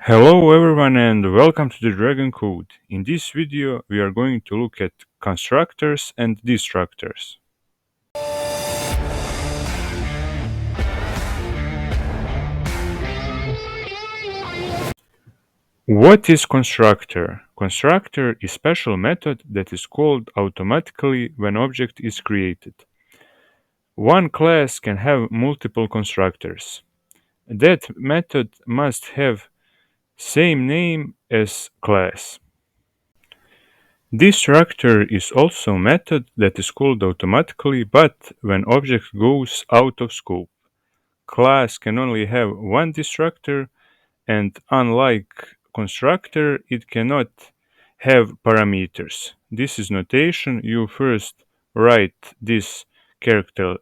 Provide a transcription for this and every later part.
Hello everyone and welcome to the Dragon Code. In this video we are going to look at constructors and destructors. What is constructor? Constructor is special method that is called automatically when object is created. One class can have multiple constructors. That method must have same name as class. Destructor is also method that is called automatically but when object goes out of scope. Class can only have one destructor and unlike constructor it cannot have parameters. This is notation. You first write this character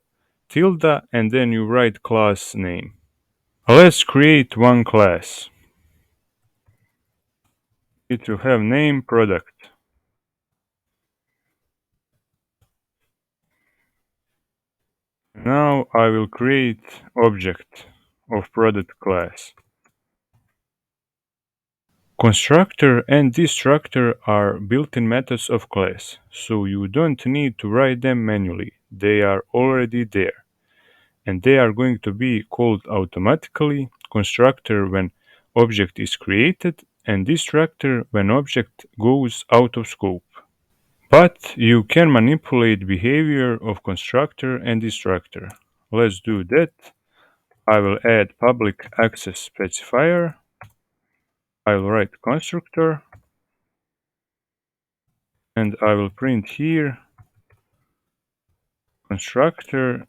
tilde and then you write class name. Let's create one class. It will have name product. Now I will create object of product class. Constructor and destructor are built-in methods of class, so you don't need to write them manually. They are already there. And they are going to be called automatically constructor when object is created and destructor when object goes out of scope. But you can manipulate behavior of constructor and destructor. Let's do that. I will add public access specifier. I will write constructor and I will print here constructor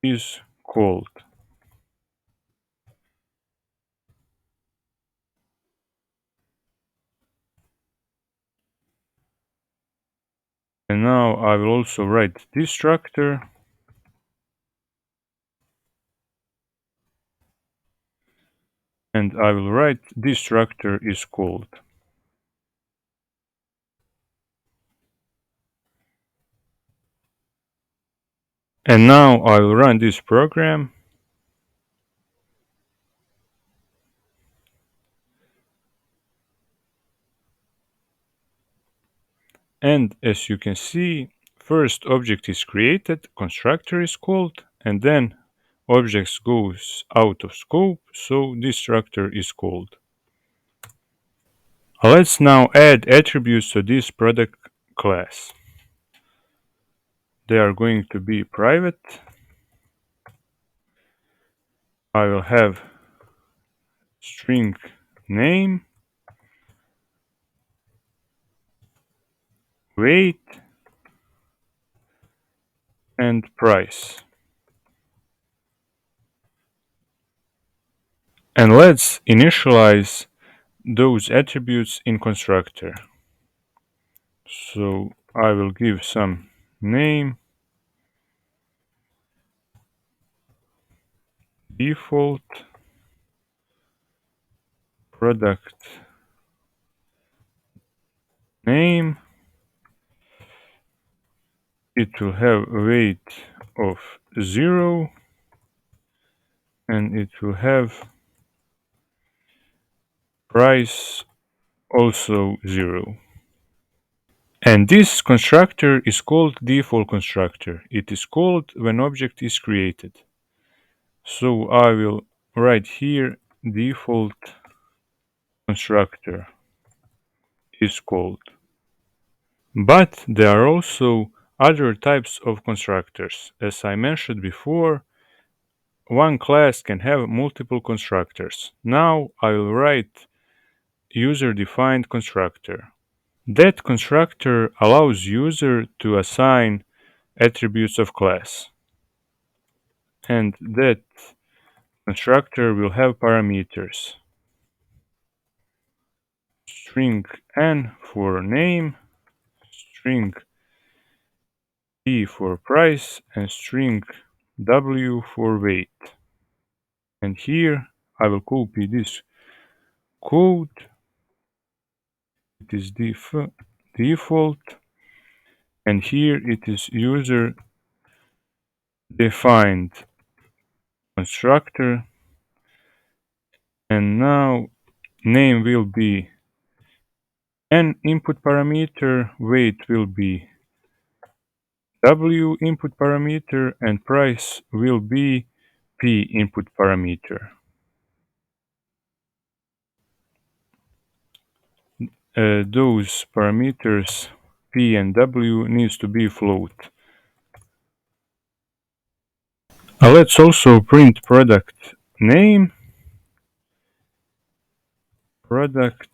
is called. And now I will also write destructor and I will write destructor is called. And now I will run this program. And as you can see, first object is created, constructor is called, and then objects goes out of scope, so destructor is called. Let's now add attributes to this product class. They are going to be private. I will have string name, weight, and price. And let's initialize those attributes in constructor. So I will give some name, default, product name. It will have weight of 0 and it will have price also 0. And this constructor is called default constructor. It is called when object is created. So I will write here default constructor is called. But there are also other types of constructors. As I mentioned before, one class can have multiple constructors. Now I will write user-defined constructor. That constructor allows user to assign attributes of class. And that constructor will have parameters. String n for name, string p for price, and string w for weight. And here I will copy this code. It is default, and here it is user defined constructor. And now name will be n input parameter, weight will be w input parameter, and price will be p input parameter. Those parameters p and w needs to be float. Let's also print product name, product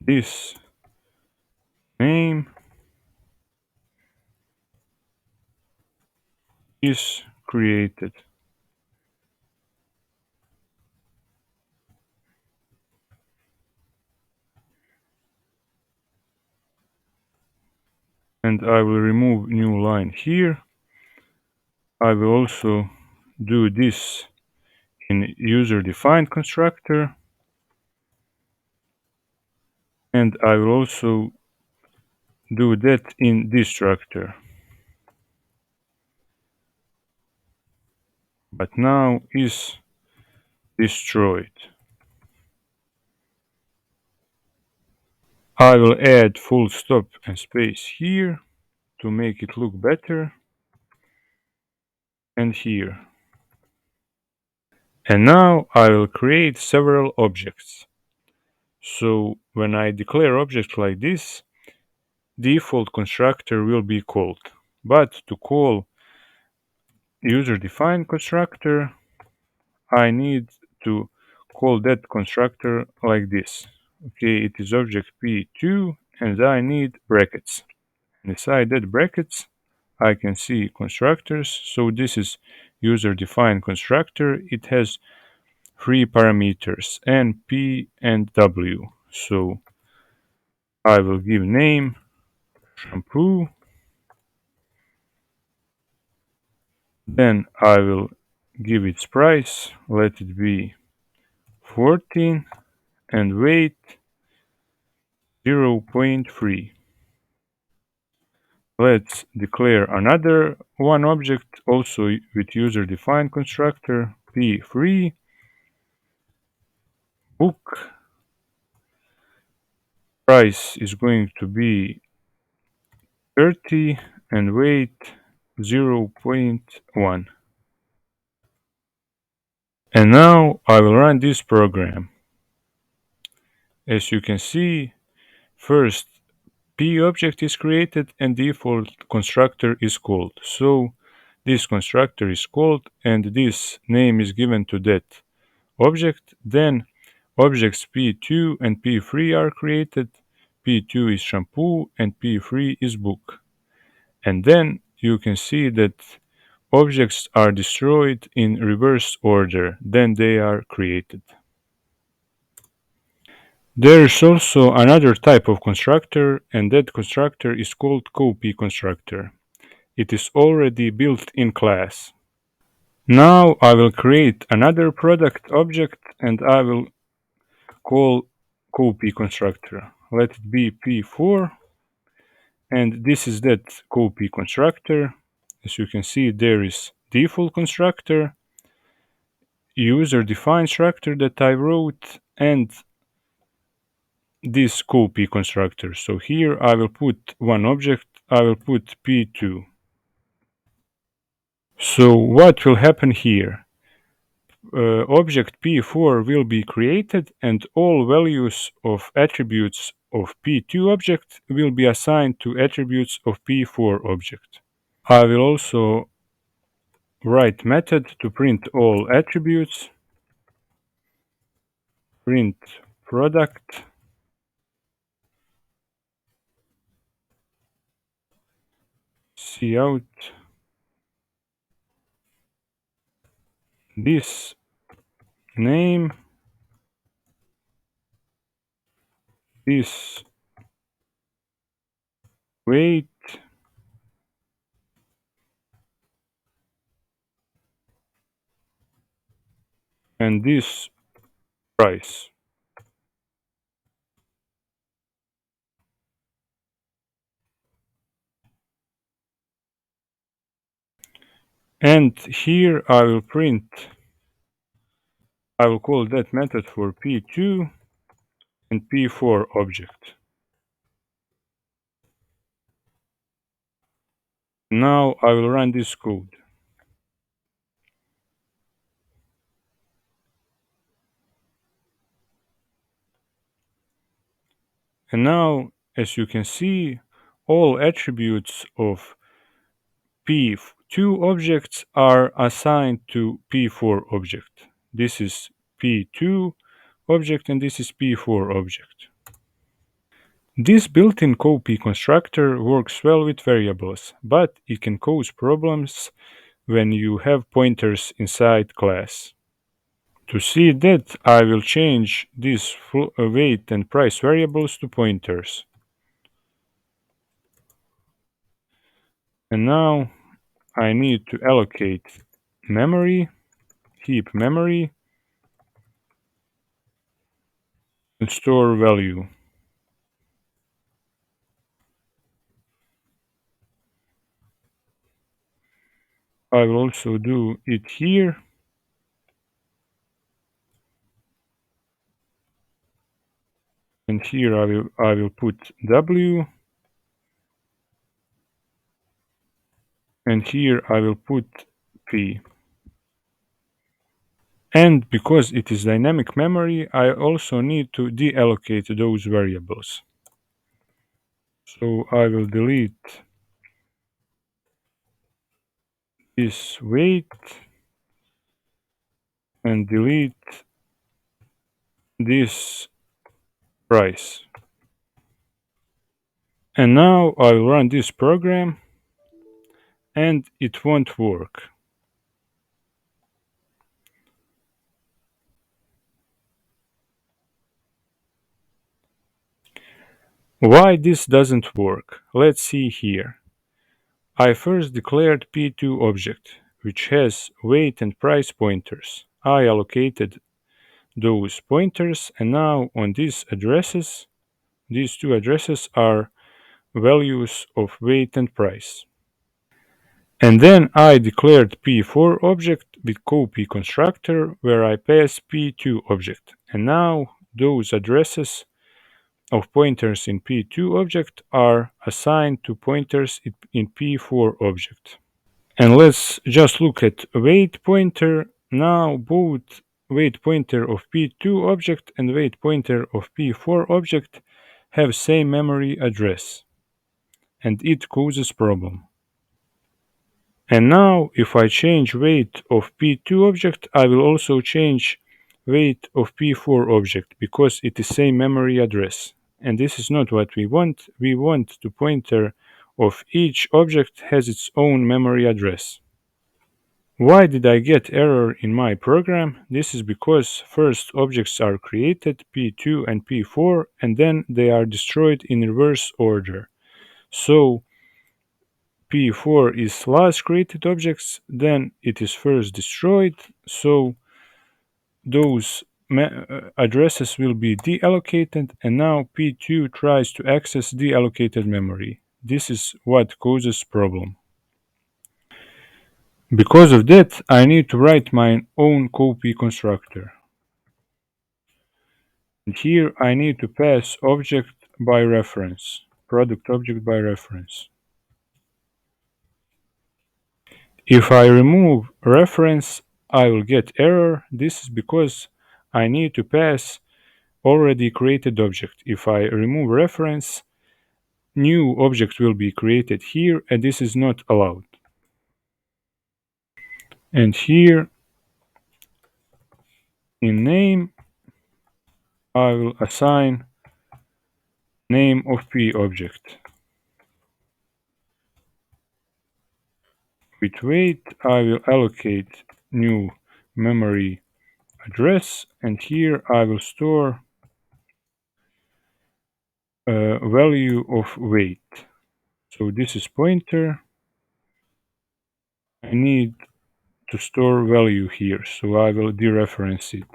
this name is created. And I will remove new line here. I will also do this in user-defined constructor, and I will also do that in destructor. But now is destroyed. I will add full stop and space here to make it look better, and here. And now I will create several objects. So when I declare objects like this, default constructor will be called. But to call user-defined constructor, I need to call that constructor like this. Okay, it is object p2 and I need brackets. Inside that brackets, I can see constructors. So this is user-defined constructor. It has three parameters n, p, and w. So I will give name shampoo. Then I will give its price. Let it be 14 and weight 0.3. Let's declare another one object also with user-defined constructor p3 book. Price is going to be 30 and weight 0.1. And now I will run this program. As you can see, first p object is created and default constructor is called. So this constructor is called and this name is given to that object. Then objects p2 and p3 are created. p2 is shampoo and p3 is book. And then you can see that objects are destroyed in reverse order, then they are created. There is also another type of constructor, and that constructor is called copy constructor. It is already built in class. Now I will create another product object and I will call copy constructor. Let it be p4, and this is that copy constructor. As you can see, there is default constructor, user-defined structure that I wrote, and this copy constructor. So here I will put one object, I will put p2. So what will happen here? Object p4 will be created and all values of attributes of p2 object will be assigned to attributes of p4 object. I will also write method to print all attributes, print product, cout this name, this weight, and this price. And here I will print I will call that method for P2 and P4 object. Now I will run this code. And now, as you can see, all attributes of P2 objects are assigned to P4 object. This is P2 object and this is P4 object. This built-in copy constructor works well with variables, but it can cause problems when you have pointers inside class. To see that, I will change these weight and price variables to pointers. And now I need to allocate memory, heap memory, and store value. I will also do it here. And here I will put W. And here I will put P. And because it is dynamic memory, I also need to deallocate those variables. So I will delete this weight and delete this price. And now I will run this program and it won't work. Why this doesn't work? Let's see here. I first declared P2 object, which has weight and price pointers. I allocated those pointers and now on these two addresses are values of weight and price. And then I declared P4 object with copy constructor where I pass P2 object. And now those addresses of pointers in P2 object are assigned to pointers in P4 object. And let's just look at weight pointer. Now both weight pointer of P2 object and weight pointer of P4 object have same memory address. And it causes problem. And now if I change weight of P2 object, I will also change weight of P4 object because it is same memory address. And this is not what we want. We want the pointer of each object has its own memory address. Why did I get error in my program? This is because first objects are created, P2 and P4, and then they are destroyed in reverse order. So P4 is last created objects, then it is first destroyed, so those addresses will be deallocated, and now P2 tries to access deallocated memory. This is what causes problem. Because of that, I need to write my own copy constructor. And here I need to pass object by reference, product object by reference. If I remove reference, I will get error. This is because I need to pass already created object. If I remove reference, new object will be created here and this is not allowed. And here in name, I will assign name of P object. With weight, I will allocate new memory address and here I will store a value of weight. So this is pointer. I need to store value here, so I will dereference it.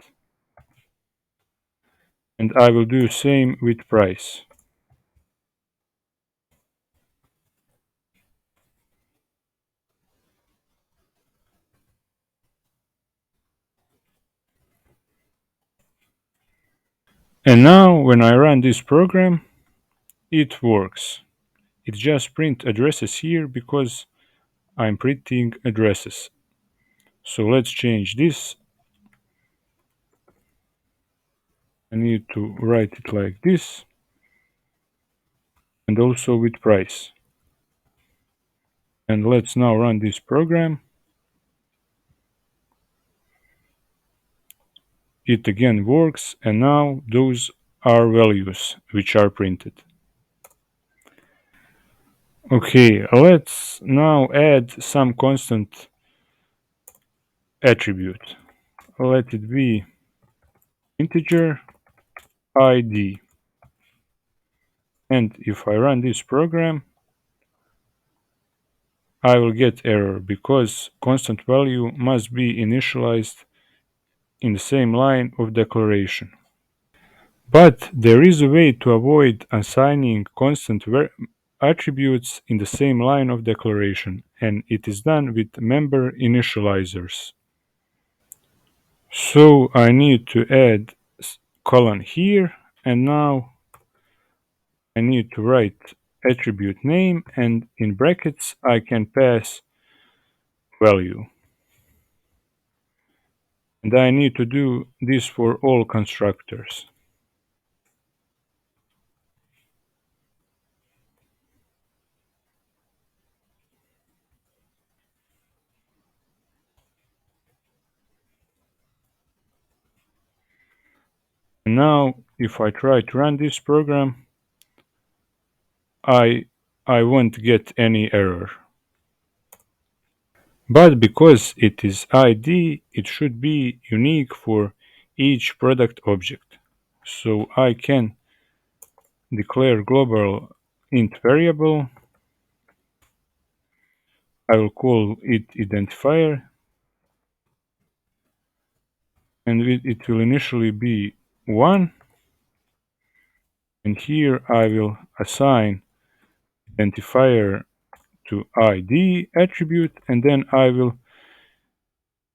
And I will do same with price. And now when I run this program, it works. It just print addresses here because I'm printing addresses. So let's change this. I need to write it like this and also with price. And let's now run this program. It again works, and now those are values which are printed. Okay, let's now add some constant attribute. Let it be integer id. And if I run this program, I will get error because constant value must be initialized in the same line of declaration. But there is a way to avoid assigning constant attributes in the same line of declaration, and it is done with member initializers. So I need to add colon here, and now I need to write attribute name, and in brackets I can pass value. And I need to do this for all constructors. And now if I try to run this program, I won't get any error. But because it is ID, it should be unique for each product object. So I can declare global int variable. I will call it identifier, and it will initially be 1. And here I will assign identifier to ID attribute, and then I will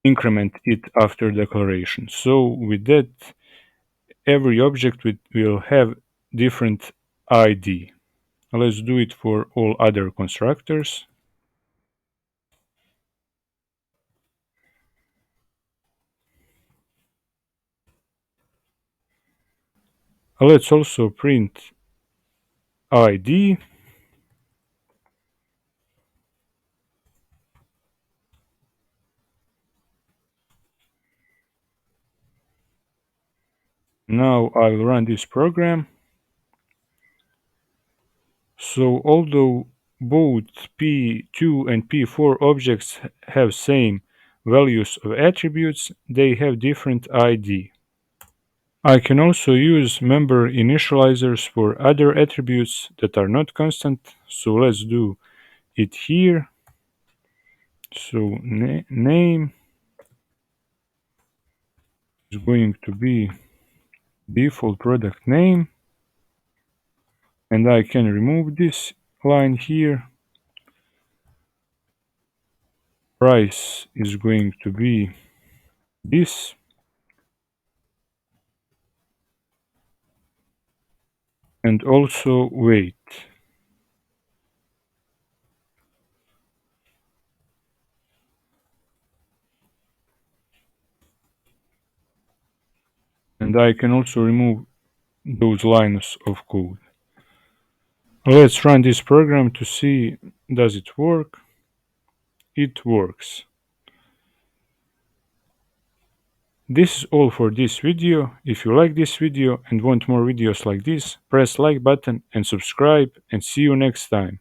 increment it after declaration. So with that, every object will have different ID. Let's do it for all other constructors. Let's also print ID. Now I will run this program. So although both P2 and P4 objects have same values of attributes, they have different ID. I can also use member initializers for other attributes that are not constant. So let's do it here. So name is going to be default product name, and I can remove this line here. Price is going to be this, and also weight. And I can also remove those lines of code. Let's run this program to see does it work. It works. This is all for this video. If you like this video and want more videos like this, press like button and subscribe, and see you next time.